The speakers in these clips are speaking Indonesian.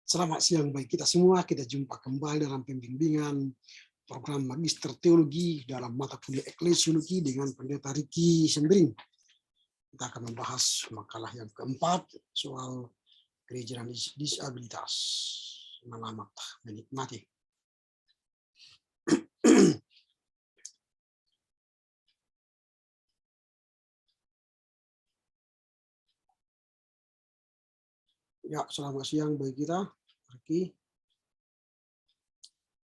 Selamat siang bagi kita semua. Kita jumpa kembali dalam pembimbingan program Magister Teologi dalam mata kuliah Eklesiologi dengan Pendeta Ricky Sembering. Kita akan membahas makalah yang keempat soal gereja dan disabilitas. Selamat menikmati. Ya, selamat siang bagi kita, Ricky.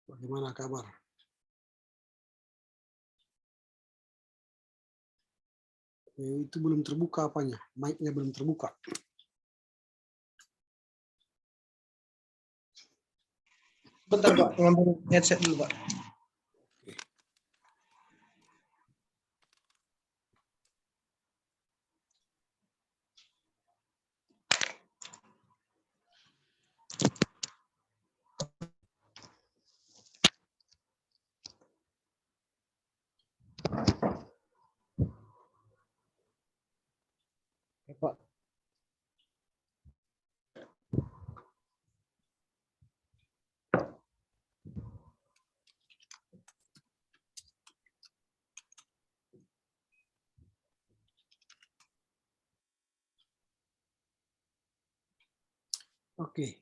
Bagaimana kabar? Itu belum terbuka apanya, mic-nya belum terbuka. Bentar Pak, ngambil headset dulu Pak. Oke, Pak. Oke,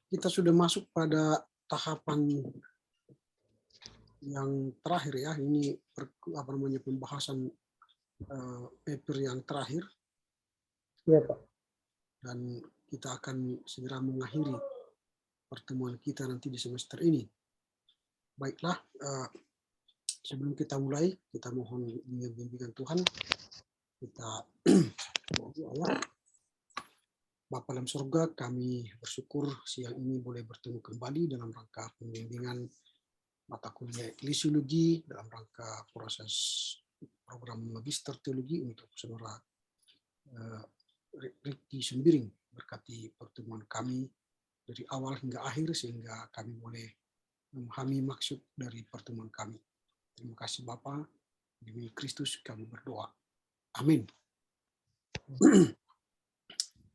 kita sudah masuk pada tahapan yang terakhir ya. Ini pembahasan paper yang terakhir. Iya Pak. Dan kita akan segera mengakhiri pertemuan kita nanti di semester ini. Baiklah, sebelum kita mulai, kita mohon bimbingan Tuhan. Kita berdoa. Bapa dalam surga, kami bersyukur siang ini boleh bertemu kembali dalam rangka pembimbingan mata kuliah Eklesiologi dalam rangka proses program Magister Teologi untuk saudara Ricky Sembering. Berkati pertemuan kami dari awal hingga akhir sehingga kami boleh memahami maksud dari pertemuan kami. Terima kasih Bapa, demi Kristus kami berdoa. Amin.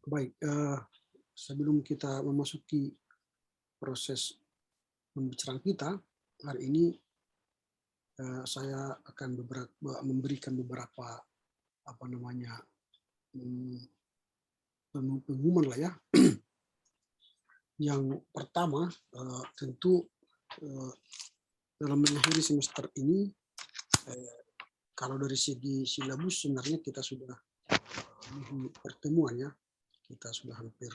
Baik, sebelum kita memasuki proses pembicaraan kita hari ini, saya akan memberikan beberapa pengumuman lah ya. Yang pertama, tentu dalam mengakhiri semester ini, kalau dari segi silabus sebenarnya kita sudah pertemuan ya. Kita sudah hampir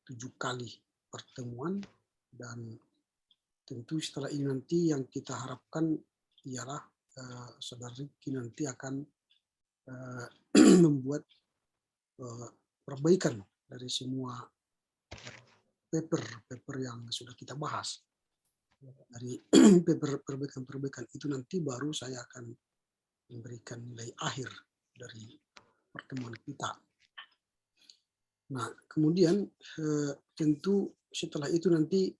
7 kali pertemuan, dan tentu setelah ini nanti yang kita harapkan ialah saudara Ricky nanti akan membuat perbaikan dari semua paper yang sudah kita bahas. Dari perbaikan itu nanti baru saya akan memberikan nilai akhir dari pertemuan kita. Nah, kemudian tentu setelah itu nanti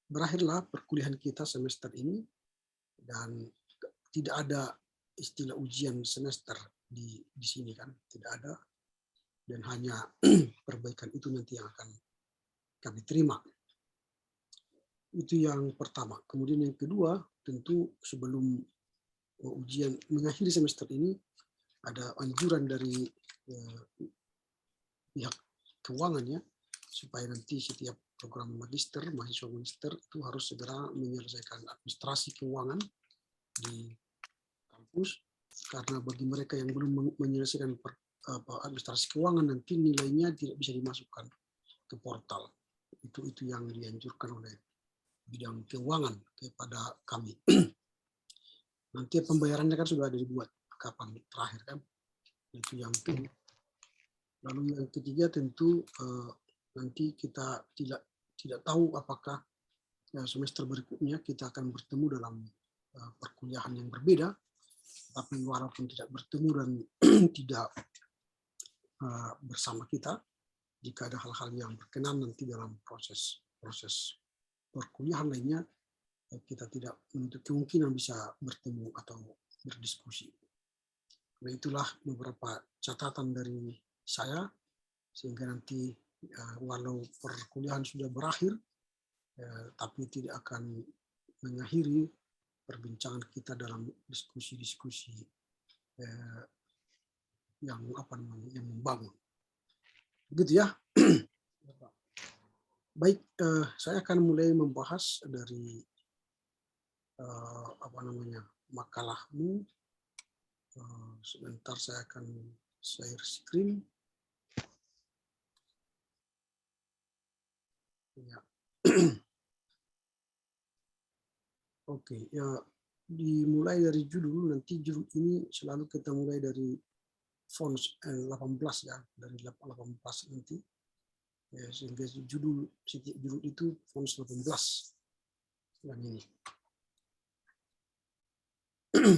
berakhirlah perkuliahan kita semester ini, dan tidak ada istilah ujian semester di sini kan, tidak ada, dan hanya perbaikan itu nanti yang akan kami terima. Itu yang pertama. Kemudian yang kedua, tentu sebelum ujian mengakhiri semester ini ada anjuran dari pihak keuangannya supaya nanti setiap program magister, mahasiswa magister itu harus segera menyelesaikan administrasi keuangan di kampus, karena bagi mereka yang belum menyelesaikan administrasi keuangan nanti nilainya tidak bisa dimasukkan ke portal. Itu yang dianjurkan oleh bidang keuangan kepada kami. Nanti pembayarannya kan sudah ada dibuat kapan terakhir kan, itu yang kedua. Lalu yang ketiga tentu nanti kita tidak tahu apakah semester berikutnya kita akan bertemu dalam perkuliahan yang berbeda, tapi walaupun tidak bertemu dan tidak bersama kita, jika ada hal-hal yang berkenan nanti dalam proses perkuliahan lainnya, kita tidak menutup kemungkinan bisa bertemu atau berdiskusi. Nah, itulah beberapa catatan dari saya sehingga nanti walau perkuliahan sudah berakhir, tapi tidak akan mengakhiri perbincangan kita dalam diskusi-diskusi yang yang membangun. Begitu ya. Baik, saya akan mulai membahas dari makalahmu. Sebentar saya akan share screen. Ya. Oke, ya dimulai dari judul. Nanti judul ini selalu kita mulai dari font 18 ya, dari 18 nanti. Ya, sehingga setiap judul itu font 18 yang ini.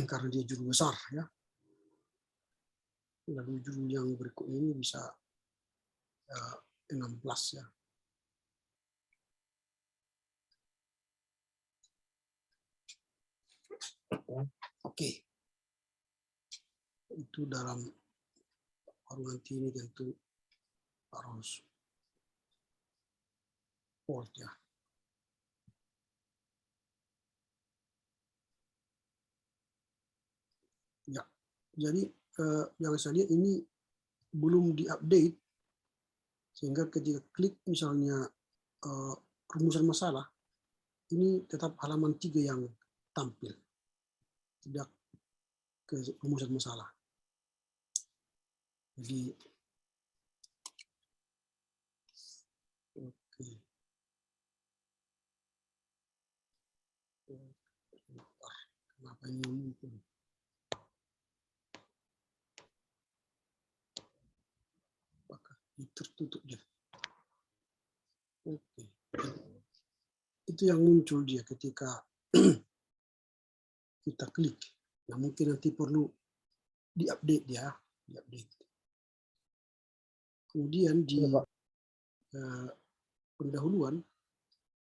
Karena dia judul besar ya. Lalu judul yang berikut ini bisa 16 ya. Oke. Itu dalam nanti ini tentu harus bold ya. Ya, jadi yang saya lihat ini belum diupdate, sehingga ketika klik misalnya rumusan masalah, ini tetap halaman 3 yang tampil, tidak ke rumusan masalah. Jadi, oke. Kenapa ini muncul? Apakah tertutup dia? Oke. Itu yang muncul dia ketika kita klik. Nah, mungkin nanti perlu diupdate ya, diupdate. Kemudian di pendahuluan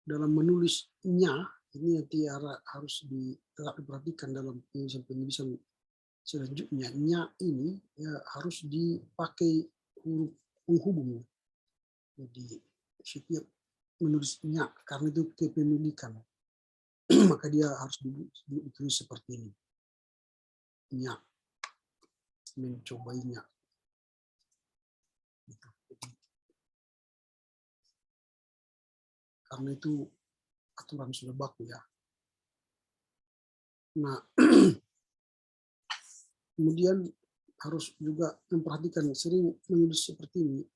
dalam menulisnya ini nanti harus diperhatikan dalam penulisan selanjutnya. Nya ini ya, harus dipakai huruf penghubung. Jadi setiap menulisnya karena itu kepemilikan, maka dia harus ditulis seperti ini. Nya, mencobainya. Karena itu aturan sudah baku ya. Nah, kemudian harus juga memperhatikan sering menulis seperti ini.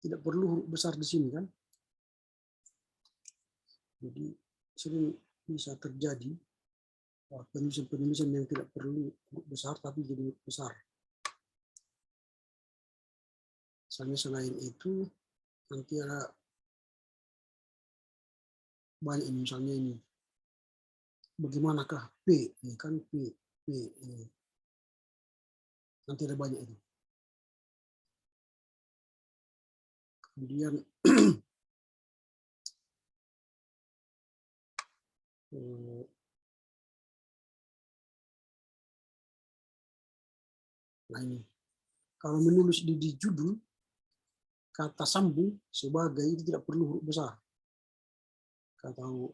Tidak perlu huruf besar di sini kan. Jadi sering bisa terjadi penulisan-penulisan yang tidak perlu huruf besar tapi jadi huruf besar. Misalnya selain itu nanti ada banyak ini, misalnya ini. Bagaimanakah P? Ini kan P ini. Nanti ada banyak itu. Kemudian nah ini. Kalau menulis di judul kata sambung sebagai itu tidak perlu huruf besar. Kalau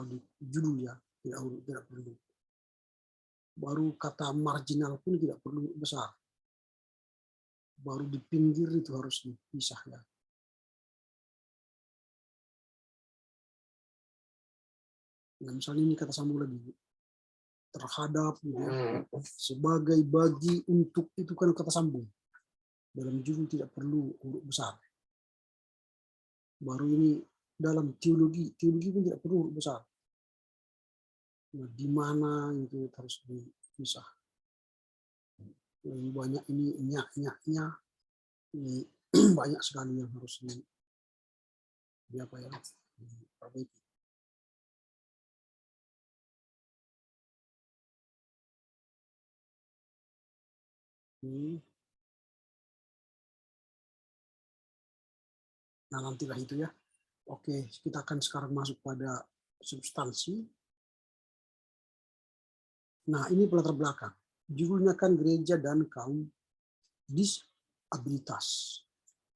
di judul ya tidak perlu. Baru kata marginal pun tidak perlu huruf besar. Baru di pinggir itu harus dipisah ya. Nah, misalnya ini kata sambung lagi. Terhadap, ya, sebagai, bagi, untuk, itu kan kata sambung. Dalam judul tidak perlu huruf besar. Baru ini dalam teologi pun tidak perlu huruf besar. Nah, di mana itu harus dipisah. Lebih banyak ini nya ini banyak sekali yang harus diperbaiki. Nah, nantilah itu ya. Oke, kita akan sekarang masuk pada substansi. Nah, ini latar belakang. Judulnya kan gereja dan kaum disabilitas.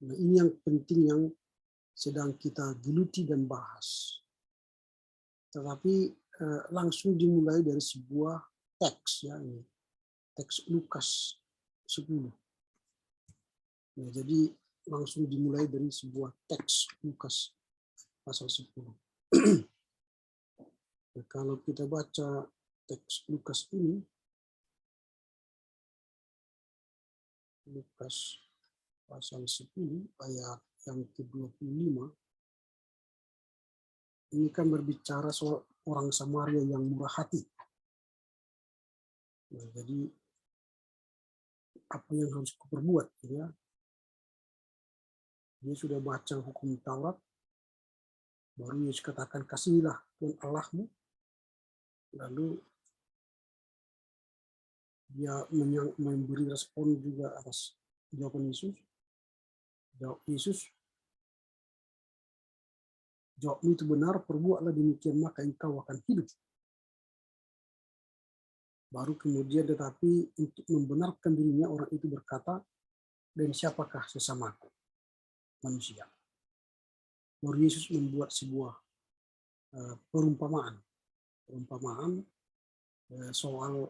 Nah, ini yang penting yang sedang kita geluti dan bahas. Tetapi langsung dimulai dari sebuah teks, ya, ini teks Lukas 10. Nah, jadi langsung dimulai dari sebuah teks Lukas pasal 10. Nah, kalau kita baca teks Lukas ini, Lukas pasal 10 ayat yang ke-25, ini kan berbicara soal orang Samaria yang murah hati. Nah, jadi apa yang harus kuperbuat, ya? Dia sudah baca hukum Taurat, baru Yesus katakan kasihilah Tuhan Allahmu, lalu dia memberi respon juga atas jawaban Yesus. Jawab Yesus, jawabmu itu benar, perbuatlah demikian maka engkau akan hidup. Baru kemudian tetapi untuk membenarkan dirinya orang itu berkata, dan siapakah sesamaku? Manusia. Baru Yesus membuat sebuah perumpamaan soal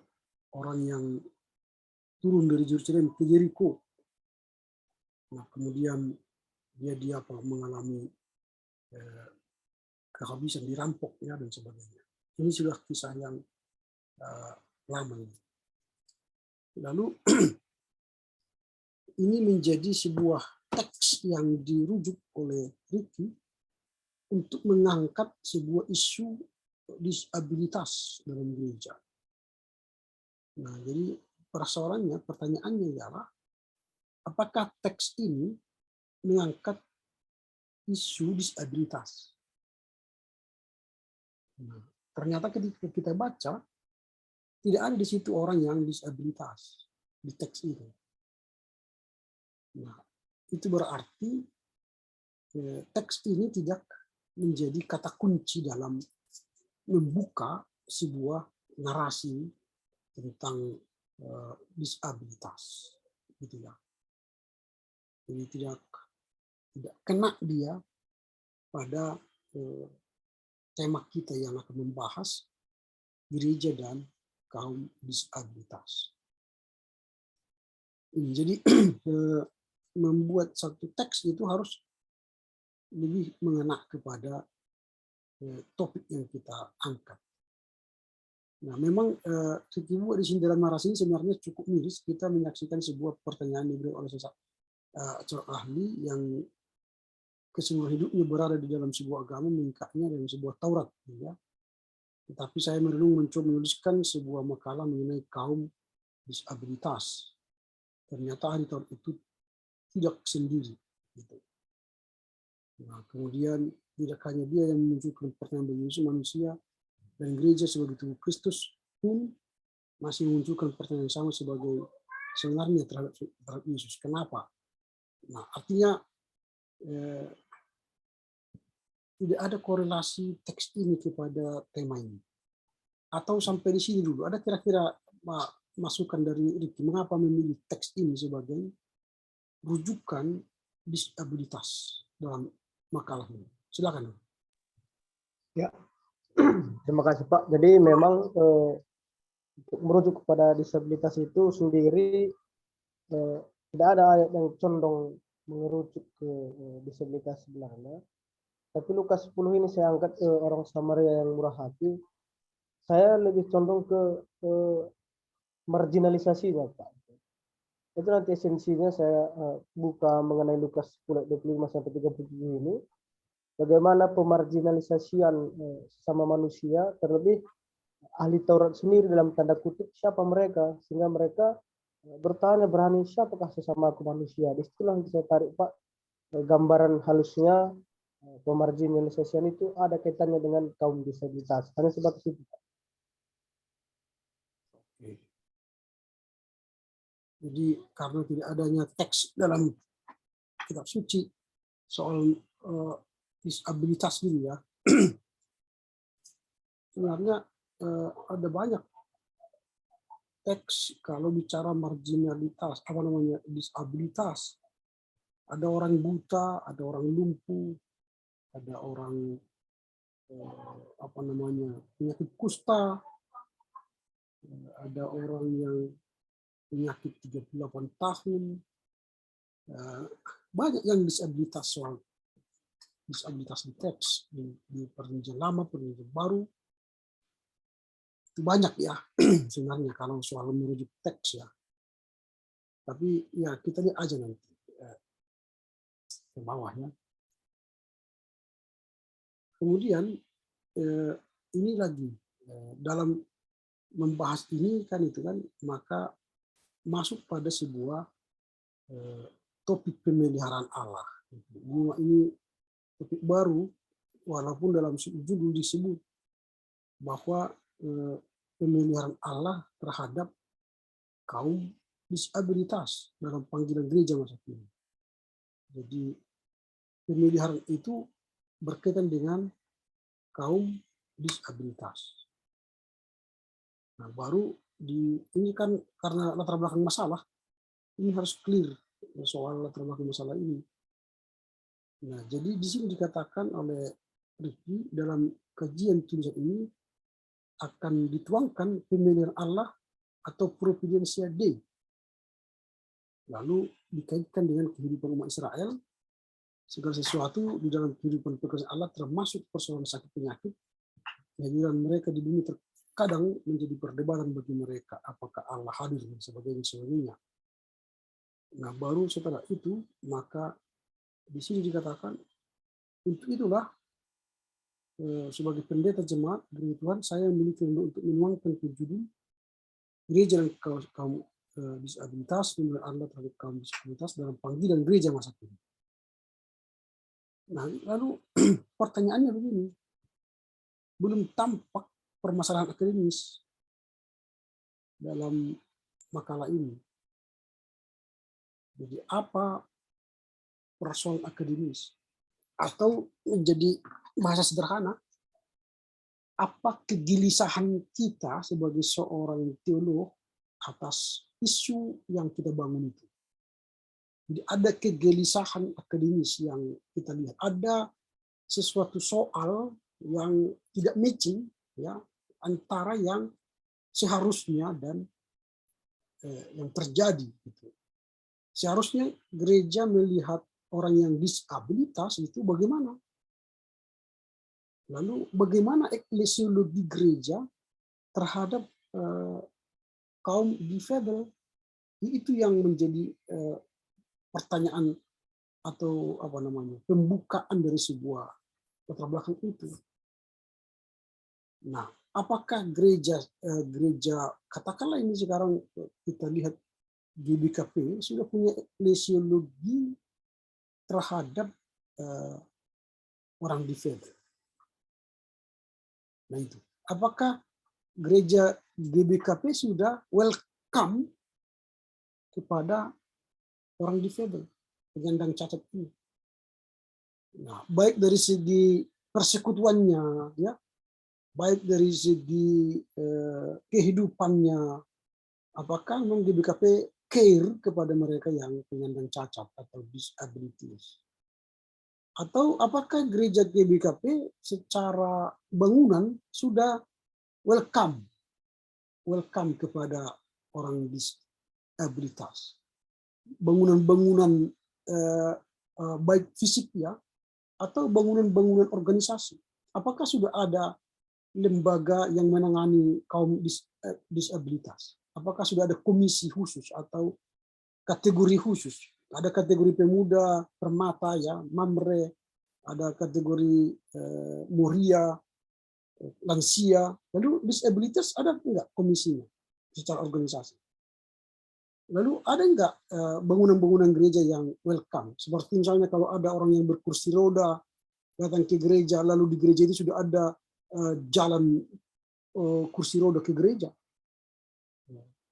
orang yang turun dari Yerusalem ke Yeriko. Nah, kemudian dia mengalami kehabisan, dirampok, ya, dan sebagainya. Ini sudah kisah yang lama ini. Lalu ini menjadi sebuah teks yang dirujuk oleh Ricky untuk mengangkat sebuah isu disabilitas dalam gereja. Nah, jadi pertanyaannya ialah, apakah teks ini mengangkat isu disabilitas? Nah, ternyata ketika kita baca, tidak ada di situ orang yang disabilitas di teks itu. Nah, itu berarti teks ini tidak menjadi kata kunci dalam membuka sebuah narasi tentang disabilitas, gitu ya. Jadi tidak kena dia pada tema kita yang akan membahas gereja dan kaum disabilitas. Jadi membuat satu teks itu harus lebih mengena kepada topik yang kita angkat. Nah, memang di sini dalam narasi ini sebenarnya cukup miris. Kita menyaksikan sebuah pertanyaan diberi oleh seorang ahli yang keseluruhan hidupnya berada di dalam sebuah agama, mengikatnya dalam sebuah Taurat, ya. Tetapi saya mencoba menuliskan sebuah makalah mengenai kaum disabilitas. Ternyata ahli Taurat itu tidak sendiri, gitu. Nah, kemudian tidak hanya dia yang menunjukkan pertanyaan bagi manusia dan gereja sebagai tubuh Kristus pun masih memunculkan pertanyaan yang sama sebagai sebenarnya terhadap Yesus. Kenapa? Nah, artinya tidak ada korelasi teks ini kepada tema ini. Atau sampai di sini dulu, ada kira-kira masukan dari Ricky, mengapa memilih teks ini sebagai rujukan disabilitas dalam makalah ini? Silakan. Ya, terima kasih Pak. Jadi memang untuk merujuk kepada disabilitas itu sendiri tidak ada ayat yang condong mengerucut ke disabilitas sebenarnya. Tapi Lukas 10 ini saya angkat ke orang Samaria yang murah hati. Saya lebih condong ke marginalisasinya Pak. Itu nanti esensinya saya buka mengenai Lukas 10 ayat 25 sampai 37 ini. Bagaimana pemarginalisasian sama manusia, terlebih ahli Taurat sendiri dalam tanda kutip siapa mereka, sehingga mereka bertanya berani, siapakah sesama aku manusia. Disitulah yang saya tarik Pak, gambaran halusnya pemarginalisasian itu ada kaitannya dengan kaum disabilitas. Hanya sebatas itu Pak. Jadi karena tidak adanya teks dalam kitab suci soal disabilitas gitu ya, sebenarnya ada banyak teks kalau bicara marginalitas, disabilitas, Ada orang buta, ada orang lumpuh, ada orang penyakit kusta, ada orang yang penyakit 38 tahun, banyak yang disabilitas di teks, di perjanjian lama, perjanjian baru, itu banyak ya sebenarnya kalau soal merujuk teks ya. Tapi ya kita lihat aja nanti ke bawah ya. Kemudian ini lagi dalam membahas ini kan itu kan, maka masuk pada sebuah topik pemeliharaan Allah. Ini topik baru, walaupun dalam judul disebut bahwa pemeliharaan Allah terhadap kaum disabilitas dalam panggilan gereja masa kini. Jadi pemeliharaan itu berkaitan dengan kaum disabilitas. Nah, baru ini kan karena latar belakang masalah, ini harus clear soal latar belakang masalah ini. Nah, jadi di sini dikatakan oleh Ricky dalam kajian tulisan ini akan dituangkan pemeliharaan Allah atau providensia Dei. Lalu dikaitkan dengan kehidupan umat Israel, segala sesuatu di dalam kehidupan pekerjaan Allah termasuk persoalan sakit penyakit, kehadiran mereka di bumi terkadang menjadi perdebatan bagi mereka, apakah Allah hadir dan sebagainya. Nah, baru setelah itu maka di sini dikatakan untuk itulah sebagai pendeta jemaat gereja Tuhan saya memiliki untuk menuangkan judul gereja dan kaum disabilitas, pemeliharaan Allah terhadap kaum disabilitas dalam panggilan gereja masa kini. Nah, lalu pertanyaannya begini, belum tampak permasalahan akademis dalam makalah ini. Jadi apa persoalan akademis? Atau menjadi bahasa sederhana, apa kegelisahan kita sebagai seorang teolog atas isu yang kita bangun itu? Jadi ada kegelisahan akademis yang kita lihat. Ada sesuatu soal yang tidak matching ya antara yang seharusnya dan yang terjadi. Gitu. Seharusnya gereja melihat orang yang disabilitas itu bagaimana? Lalu bagaimana eklesiologi gereja terhadap kaum difabel? Itu yang menjadi pertanyaan atau pembukaan dari sebuah latar belakang itu. Nah, apakah gereja katakanlah ini sekarang kita lihat GBKP sudah punya eklesiologi terhadap orang difabel. Nah itu, apakah gereja GBKP sudah welcome kepada orang difabel, penyandang cacat ini? Nah, baik dari segi persekutuannya, ya, baik dari segi kehidupannya, apakah memang GBKP care kepada mereka yang penyandang cacat atau disabilities? Atau apakah gereja GBKP secara bangunan sudah welcome kepada orang disabilitas? Bangunan-bangunan baik fisik ya, atau bangunan-bangunan organisasi. Apakah sudah ada lembaga yang menangani kaum disabilitas? Apakah sudah ada komisi khusus atau kategori khusus? Ada kategori pemuda, permata ya, mamre, ada kategori moria, lansia, lalu disabilitas ada enggak komisinya secara organisasi? Lalu ada enggak bangunan-bangunan gereja yang welcome? Seperti misalnya kalau ada orang yang berkursi roda datang ke gereja, lalu di gereja itu sudah ada jalan kursi roda ke gereja.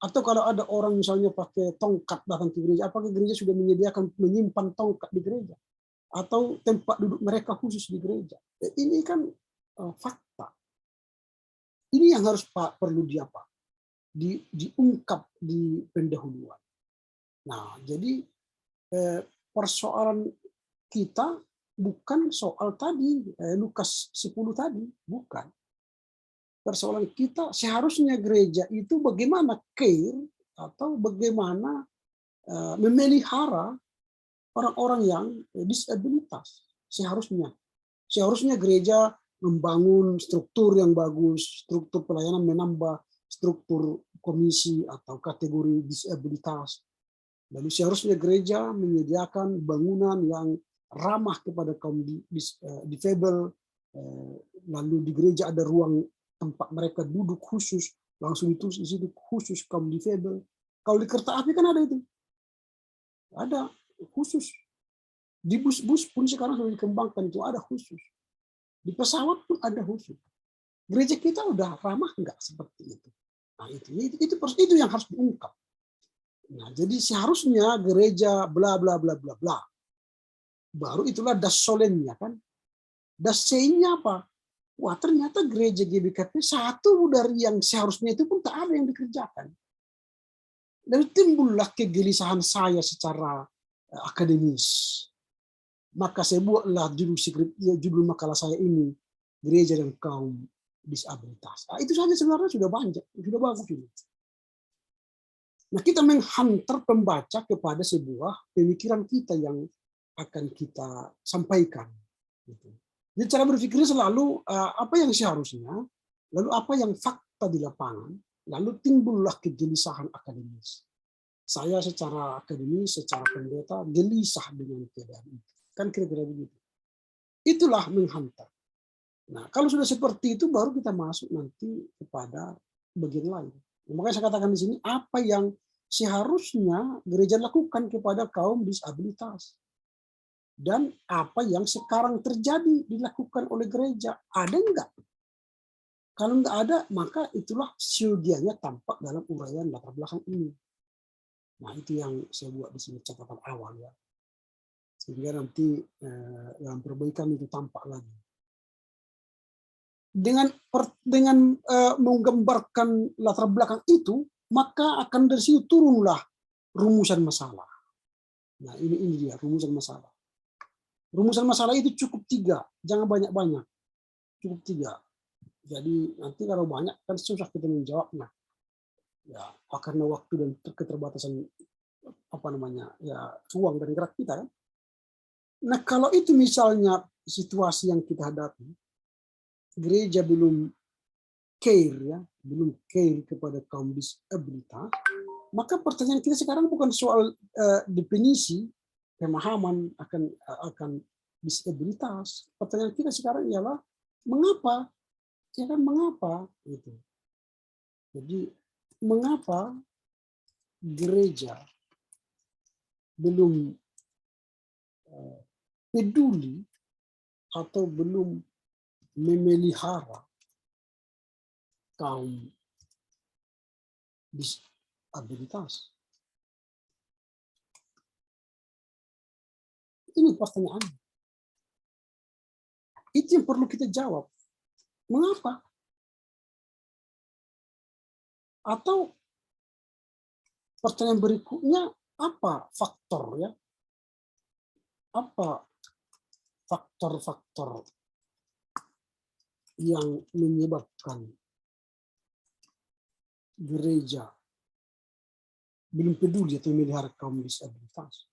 Atau kalau ada orang misalnya pakai tongkat datang ke gereja, apakah gereja sudah menyediakan menyimpan tongkat di gereja? Atau tempat duduk mereka khusus di gereja? Ini kan fakta. Ini yang harus perlu diungkap di pendahuluan. Nah, jadi persoalan kita bukan soal tadi Lukas 10 tadi, bukan. Persoalan kita seharusnya gereja itu bagaimana care atau bagaimana memelihara orang-orang yang disabilitas. Seharusnya gereja membangun struktur yang bagus, struktur pelayanan menambah struktur komisi atau kategori disabilitas. Lalu seharusnya gereja menyediakan bangunan yang ramah kepada kaum difabel. Lalu di gereja ada ruang tempat mereka duduk khusus, langsung itu di situ khusus kaum difabel. Kalau di kereta api kan ada itu, ada khusus. Di bus-bus pun sekarang sudah dikembangkan itu ada khusus. Di pesawat pun ada khusus. Gereja kita udah ramah enggak seperti itu? Nah itu yang harus diungkap. Nah, jadi seharusnya gereja bla bla bla bla bla. Baru itulah das solemnya kan. Das C-nya apa? Wah, ternyata gereja GBKP satu dari yang seharusnya itu pun tak ada yang dikerjakan. Dan timbullah kegelisahan saya secara akademis. Maka saya buatlah judul makalah saya ini, Gereja dan Kaum Disabilitas. Nah, itu saja sebenarnya sudah banyak, sudah bagus ini. Nah, kita menghantar pembaca kepada sebuah pemikiran kita yang akan kita sampaikan. Jadi cara berpikirnya selalu apa yang seharusnya, lalu apa yang fakta di lapangan, lalu timbullah kegelisahan akademis. Saya secara akademis, secara pendeta, gelisah dengan keadaan itu. Kan kira-kira begitu. Itulah menghantar. Nah, kalau sudah seperti itu baru kita masuk nanti kepada bagian lain. Makanya saya katakan di sini apa yang seharusnya gereja lakukan kepada kaum disabilitas. Dan apa yang sekarang terjadi dilakukan oleh gereja. Ada enggak? Kalau enggak ada, maka itulah siogianya tampak dalam uraian latar belakang ini. Nah, itu yang saya buat di sini catatan awal ya. Sehingga nanti dalam perbaikan itu tampak lagi. Dengan menggambarkan latar belakang itu, maka akan dari situ turunlah rumusan masalah. Nah, ini dia rumusan masalah. Rumusan masalah itu cukup 3, jangan banyak-banyak. Cukup 3. Jadi nanti kalau banyak kan susah kita menjawabnya. Ya, karena waktu dan keterbatasan ruang dan gerak kita kan. Nah, kalau itu misalnya situasi yang kita hadapi, gereja belum care kepada kaum disabilitas, maka pertanyaan kita sekarang bukan soal definisi pemahaman akan disabilitas. Pertanyaan kita sekarang ialah mengapa? Ya kan mengapa gitu. Jadi mengapa gereja belum peduli atau belum memelihara kaum disabilitas? Ini pertanyaan. Itu yang perlu kita jawab. Mengapa? Atau pertanyaan berikutnya, apa faktor ya? Apa faktor-faktor yang menyebabkan gereja belum peduli atau memelihara kaum disabilitas?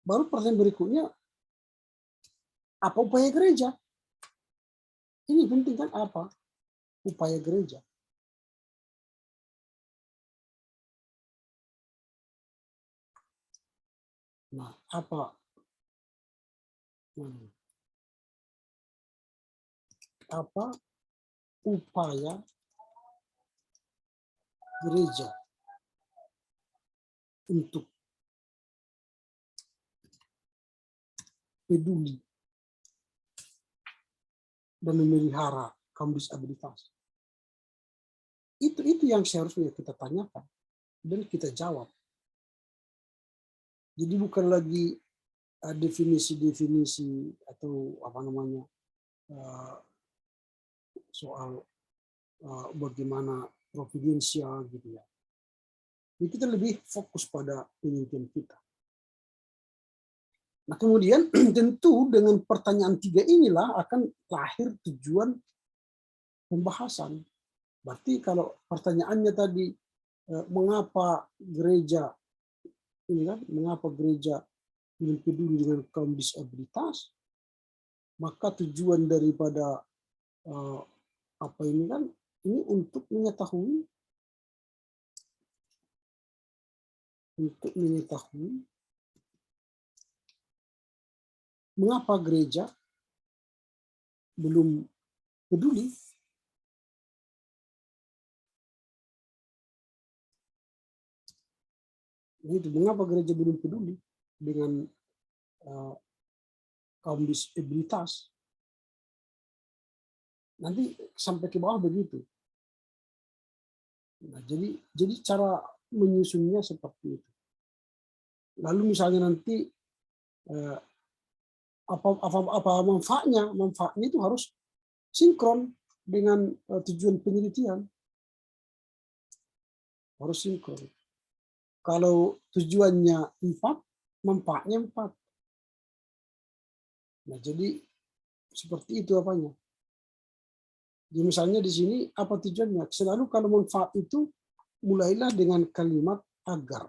Baru pertanyaan berikutnya, apa upaya gereja? Ini penting kan, apa upaya gereja? Nah, apa upaya gereja untuk peduli dan memelihara kaum disabilitas? Itu yang seharusnya kita tanyakan dan kita jawab. Jadi bukan lagi definisi-definisi atau soal bagaimana providensial gitu ya. Jadi kita lebih fokus pada penelitian kita. Nah, kemudian tentu dengan pertanyaan 3 inilah akan lahir tujuan pembahasan. Berarti kalau pertanyaannya tadi mengapa gereja ini kan, mengapa gereja ingin peduli dengan kaum disabilitas, maka tujuan daripada apa ini kan, ini untuk mengetahui mengapa gereja belum peduli. Itu mengapa gereja belum peduli dengan kaum disabilitas. Nanti sampai ke bawah begitu. Nah, jadi cara menyusunnya seperti itu. Lalu misalnya nanti apa manfaatnya? Manfaatnya itu harus sinkron dengan tujuan penelitian. Harus sinkron. Kalau tujuannya 4, manfaatnya 4. Nah, jadi seperti itu apanya. Jadi misalnya di sini apa tujuannya? Selalu kalau manfaat itu mulailah dengan kalimat agar,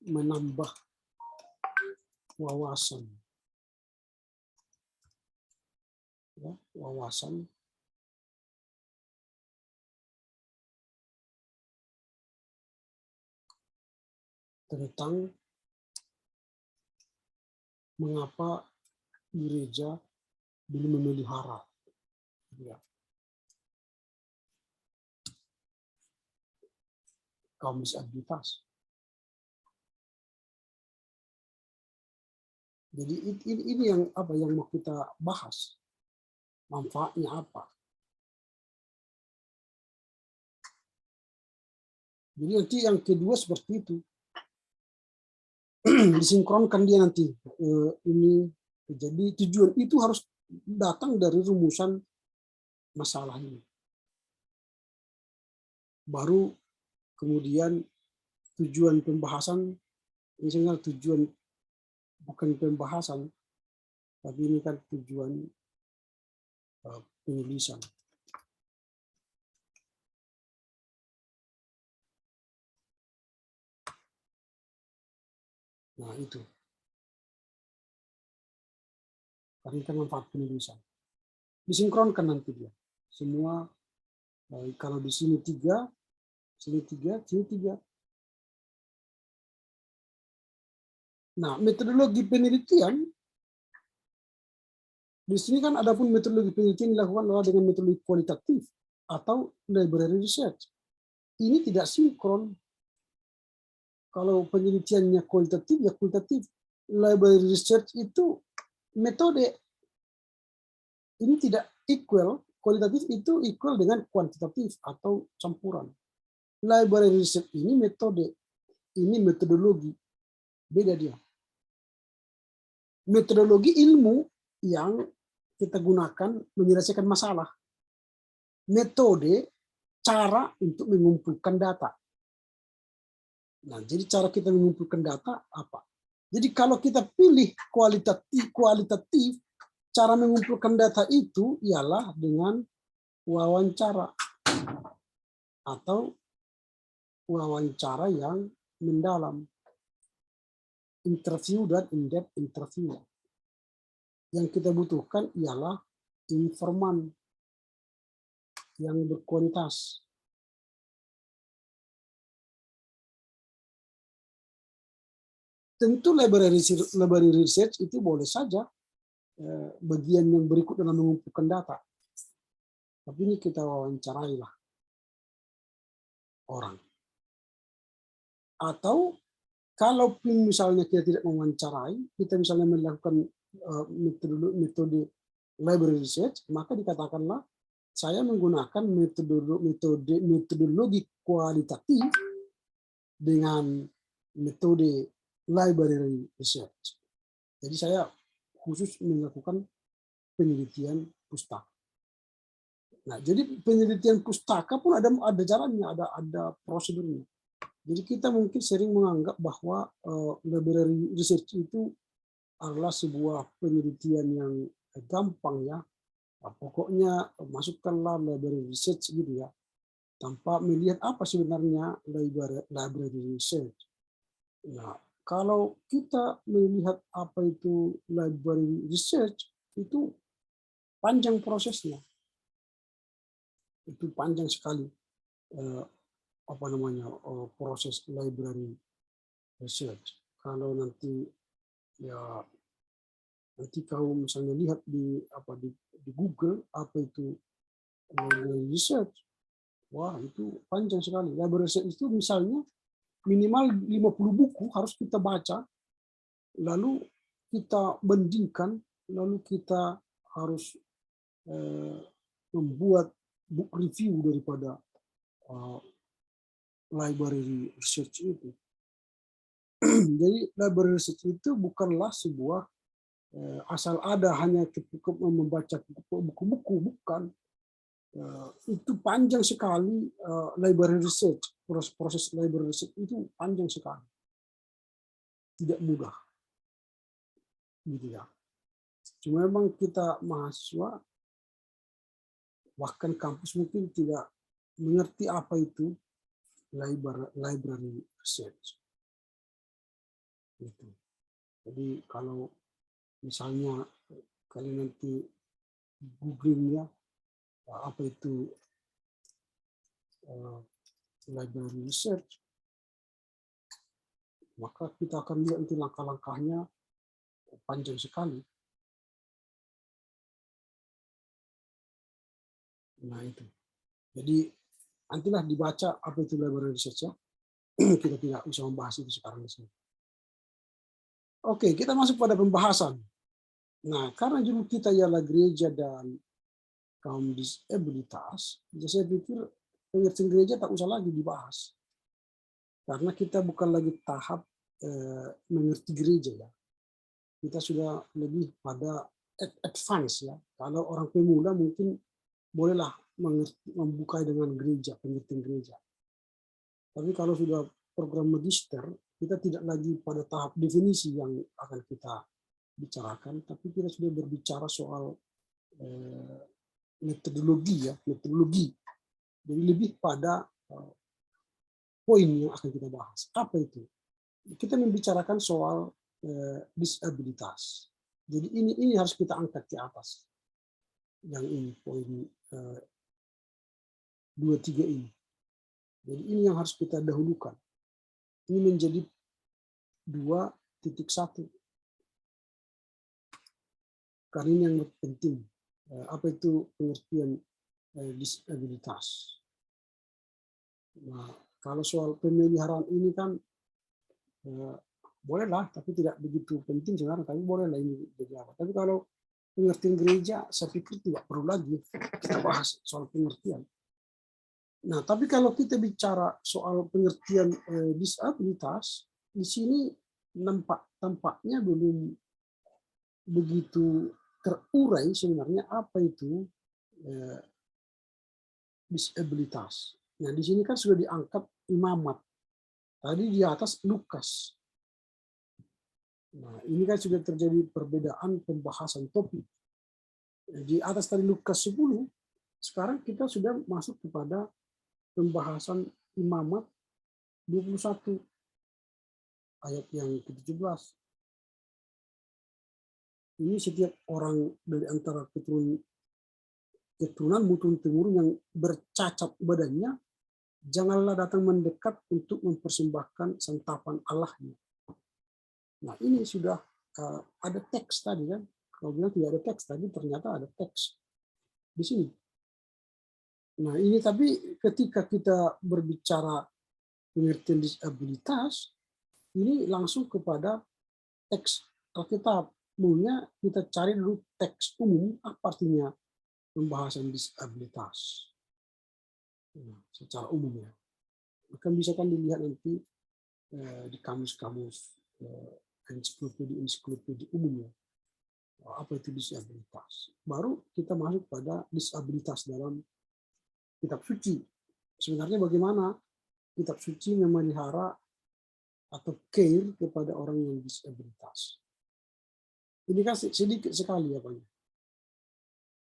menambah wawasan, ya, wawasan tentang mengapa gereja belum memelihara, ya, kaum disabilitas. Jadi ini yang apa yang mau kita bahas, manfaatnya apa. Jadi nanti yang kedua seperti itu, disinkronkan dia nanti ini. Jadi tujuan itu harus datang dari rumusan masalah ini. Baru kemudian tujuan pembahasan, misalnya tujuan bukan pembahasan, tapi ini kan tujuan penulisan. Nah itu, karena kan manfaat penulisan. Disinkronkan nanti dia. Semua, kalau di sini 3, sini 3, sini 3. Nah, metodologi penelitian, di sini kan ada pun metodologi penelitian dilakukan adalah dengan metodologi kualitatif atau library research. Ini tidak sinkron. Kalau penelitiannya kualitatif, ya kualitatif. Library research itu metode. Ini tidak equal. Kualitatif itu equal dengan kuantitatif atau campuran. Library research ini metode. Ini metodologi. Beda dia. Metodologi ilmu yang kita gunakan menyelesaikan masalah. Metode cara untuk mengumpulkan data. Nah, jadi cara kita mengumpulkan data apa? Jadi kalau kita pilih kualitatif, cara mengumpulkan data itu ialah dengan wawancara atau wawancara yang mendalam. Interview dan in-depth interview. Yang kita butuhkan ialah informan yang berkualitas. Tentu library research itu boleh saja bagian yang berikut dalam mengumpulkan data. Tapi ini kita wawancarailah orang. Atau kalau misalnya kita tidak mewawancarai, kita misalnya melakukan metode library research, maka dikatakanlah saya menggunakan metodologi kualitatif dengan metode library research. Jadi saya khusus melakukan penelitian pustaka. Nah, jadi penelitian pustaka pun ada jalannya, ada prosedurnya. Jadi kita mungkin sering menganggap bahwa library research itu adalah sebuah penelitian yang gampang ya. Nah, pokoknya masukkanlah library research gitu ya, tanpa melihat apa sebenarnya library research. Nah, kalau kita melihat apa itu library research, itu panjang prosesnya, itu panjang sekali proses library research. Kalau nanti ya kau misalnya lihat di Google apa itu library research, wah itu panjang sekali. Library research itu misalnya minimal 50 buku harus kita baca, lalu kita bandingkan, lalu kita harus membuat book review daripada library research itu. Jadi library research itu bukanlah sebuah asal ada hanya cukup membaca buku-buku, bukan. Itu panjang sekali library research, proses library research itu panjang sekali, tidak mudah, gitu ya. Cuma memang kita mahasiswa bahkan kampus mungkin tidak mengerti apa itu library research. Gitu. Jadi kalau misalnya kalian nanti googling ya apa itu library research, maka kita akan lihat nanti langkah-langkahnya panjang sekali. Nah itu. Jadi nantilah dibaca apa itu library research ya. Kita tidak usah membahas itu sekarang di sini. Oke, kita masuk pada pembahasan. Nah, karena judul kita ialah gereja dan kaum disabilitas, jadi saya pikir pengertian gereja tak usah lagi dibahas. Karena kita bukan lagi tahap mengerti gereja ya. Kita sudah lebih pada advance ya. Kalau orang pemula mungkin bolehlah membuka dengan gereja, pengertian gereja. Tapi kalau sudah program magister, kita tidak lagi pada tahap definisi yang akan kita bicarakan, tapi kita sudah berbicara soal metodologi ya, metodologi. Jadi lebih pada poin yang akan kita bahas. Apa itu? Kita membicarakan soal disabilitas. Jadi ini harus kita angkat ke atas. Yang ini poin 2-3 ini. Jadi ini yang harus kita dahulukan. Ini menjadi 2.1. Karena ini yang penting. Apa itu pengertian disabilitas? Nah, kalau soal pemeliharaan ini kan bolehlah, tapi tidak begitu penting sekarang. Tapi bolehlah ini jadi apa. Tapi kalau pengertian gereja, saya pikir tidak perlu lagi kita bahas soal pengertian. Nah, tapi kalau kita bicara soal pengertian disabilitas, di sini tampaknya belum begitu terurai sebenarnya apa itu disabilitas. Nah, di sini kan sudah diangkat imamat. Tadi di atas Lukas. Nah, ini kan sudah terjadi perbedaan pembahasan topik. Di atas tadi Lukas 10, sekarang kita sudah masuk kepada pembahasan imamat 21 ayat yang ke-17. Ini setiap orang dari antara keturunanmu turun-temurun yang bercacat badannya, janganlah datang mendekat untuk mempersembahkan santapan Allahnya. Nah, ini sudah ada teks tadi kan. Kalau bilang tidak ada teks tadi, ternyata ada teks di sini. Nah, ini tapi ketika kita berbicara pengertian disabilitas, ini langsung kepada teks Alkitab. Maunya kita cari dulu teks umum, apa artinya pembahasan disabilitas. Nah, secara umum ya. Bahkan bisa kan dilihat nanti di kamus-kamus ensiklopedi umum ya. Apa itu disabilitas. Baru kita masuk pada disabilitas dalam kitab suci. Sebenarnya bagaimana kitab suci memelihara atau care kepada orang yang disabilitas. Ini kan sedikit sekali ya Pak.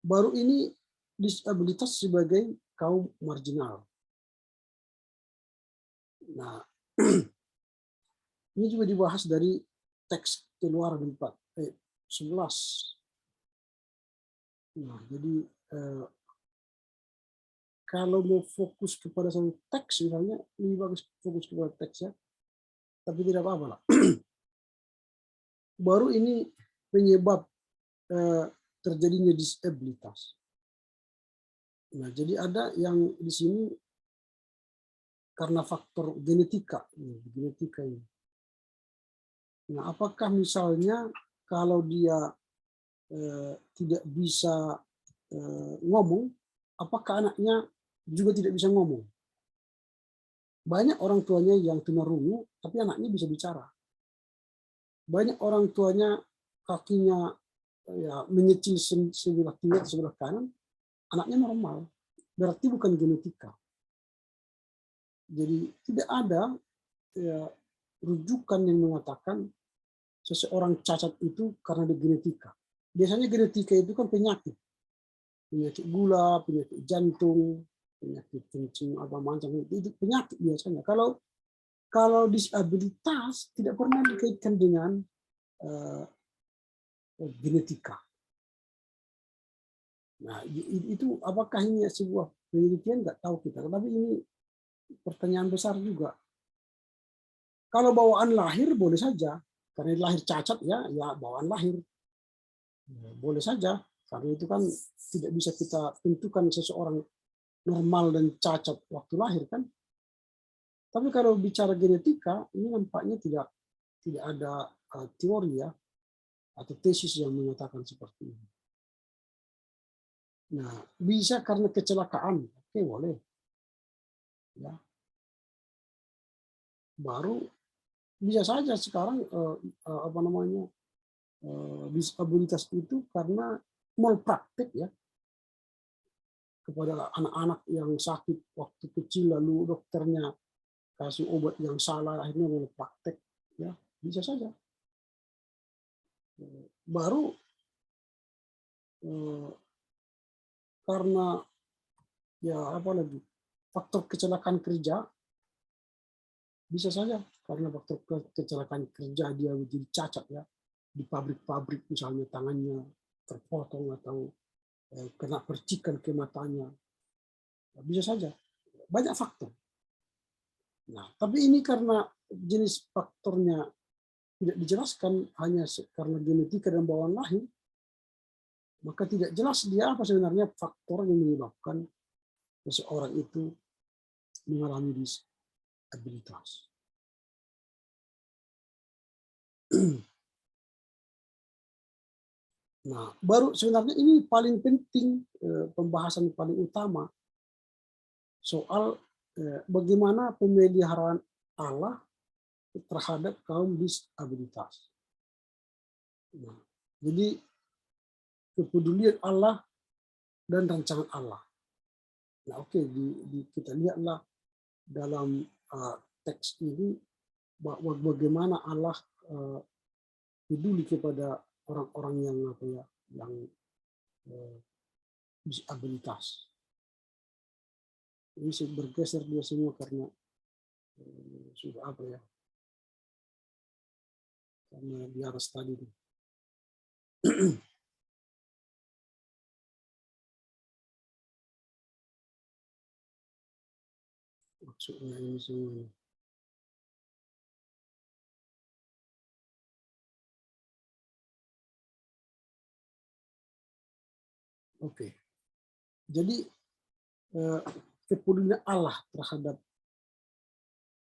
Baru ini disabilitas sebagai kaum marginal. Nah, ini juga dibahas dari teks Keluaran 11. Nah, jadi kalau mau fokus kepada satu teks misalnya, lebih bagus fokus kepada teks ya. Tapi tidak apa-apa lah. Baru ini penyebab terjadinya disabilitas. Nah, jadi ada yang di sini karena faktor genetika ini. Nah, apakah misalnya kalau dia tidak bisa ngomong, apakah anaknya juga tidak bisa ngomong? Banyak orang tuanya yang tunarungu, tapi anaknya bisa bicara. Banyak orang tuanya kakinya ya mengecil sebelah kiri atau sebelah kanan, anaknya normal. Berarti bukan genetika. Jadi tidak ada ya, rujukan yang mengatakan seseorang cacat itu karena ada genetika. Biasanya genetika itu kan penyakit gula, penyakit jantung, penyakit kencing apa macam itu penyakit biasanya. Kalau disabilitas tidak pernah dikaitkan dengan genetika. Nah, itu apakah ini sebuah penelitian nggak tahu kita. Tapi ini pertanyaan besar juga. Kalau bawaan lahir boleh saja, karena lahir cacat ya bawaan lahir boleh saja. Karena itu kan tidak bisa kita tentukan seseorang normal dan cacat waktu lahir kan. Tapi kalau bicara genetika, ini nampaknya tidak ada teori ya atau tesis yang mengatakan seperti ini. Nah, bisa karena kecelakaan, oke boleh. Ya. Baru bisa saja sekarang disabilitas itu karena malpraktek ya kepada anak-anak yang sakit waktu kecil lalu dokternya kasih obat yang salah akhirnya malpraktek ya bisa saja. Baru karena ya apalagi faktor kecelakaan kerja bisa saja karena faktor kecelakaan kerja dia menjadi cacat ya di pabrik-pabrik misalnya tangannya terpotong atau kena percikan ke matanya bisa saja banyak faktor. Nah tapi ini karena jenis faktornya tidak dijelaskan hanya karena genetika dan bawaan lahir maka tidak jelas dia apa sebenarnya faktor yang menyebabkan seseorang itu mengalami disabilitas. Nah, baru sebenarnya ini paling penting pembahasan paling utama soal bagaimana pemeliharaan Allah terhadap kaum disabilitas. Nah, jadi kepedulian Allah dan rancangan Allah. Nah, oke, kita lihatlah dalam teks ini bagaimana Allah peduli kepada orang-orang yang disabilitas. Ini bergeser dia semua karena sudah apa ya? Karena di atas tadi. Maksudnya ini semua. Oke. Jadi kepedulian Allah terhadap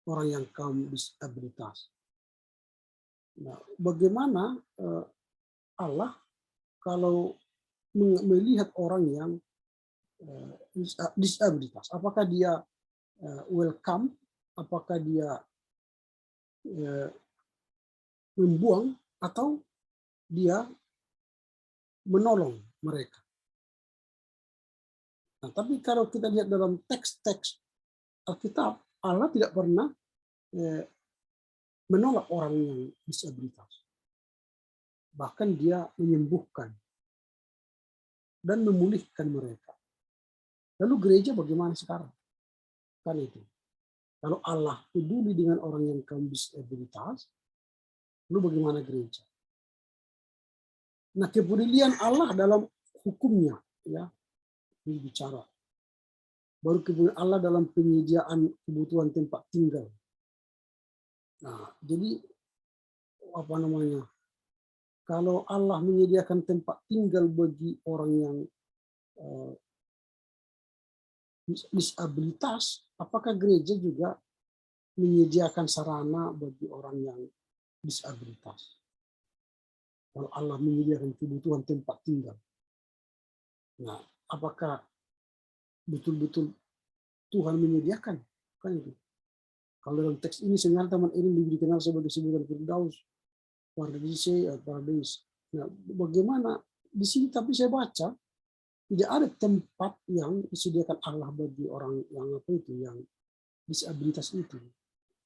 orang yang kaum disabilitas. Nah, bagaimana Allah kalau melihat orang yang disabilitas? Apakah dia welcome? Apakah dia membuang atau dia menolong mereka? Nah, tapi kalau kita lihat dalam teks-teks Alkitab, Allah tidak pernah menolak orang yang disabilitas. Bahkan dia menyembuhkan dan memulihkan mereka. Lalu gereja bagaimana sekarang? Kan itu. Kalau Allah peduli dengan orang yang kaum disabilitas, lalu bagaimana gereja? Nah, kepedulian Allah dalam hukumnya, ya, bicara. Baru kepedulian Allah dalam penyediaan kebutuhan tempat tinggal. Nah, jadi apa namanya? Kalau Allah menyediakan tempat tinggal bagi orang yang disabilitas, apakah gereja juga menyediakan sarana bagi orang yang disabilitas? Kalau Allah menyediakan kebutuhan tempat tinggal, nah, apakah betul-betul Tuhan menyediakan? Kan itu. Kalau dalam teks ini sebenarnya Taman Eden lebih dikenal sebagai sebutan Firdaus, Paradis. Nah, bagaimana di sini? Tapi saya baca tidak ada tempat yang disediakan Allah bagi orang yang apa itu, yang disabilitas itu.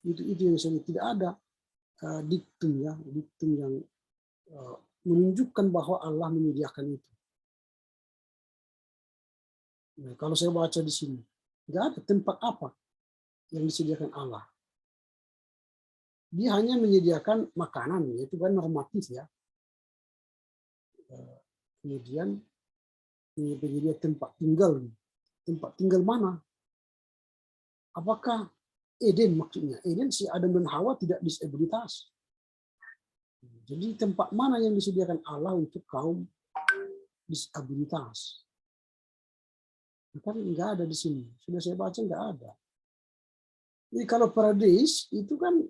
Itu yang saya tidak ada diktum yang menunjukkan bahwa Allah menyediakan itu. Nah, kalau saya baca di sini, tidak ada tempat apa yang disediakan Allah. Dia hanya menyediakan makanan, itu kan normatif ya. Kemudian penyedia tempat tinggal. Tempat tinggal mana? Apakah Eden maksudnya? Eden si Adam dan Hawa tidak disabilitas. Jadi tempat mana yang disediakan Allah untuk kaum disabilitas? Kan nggak ada di sini. Sudah saya baca nggak ada. Jadi kalau paradis itu kan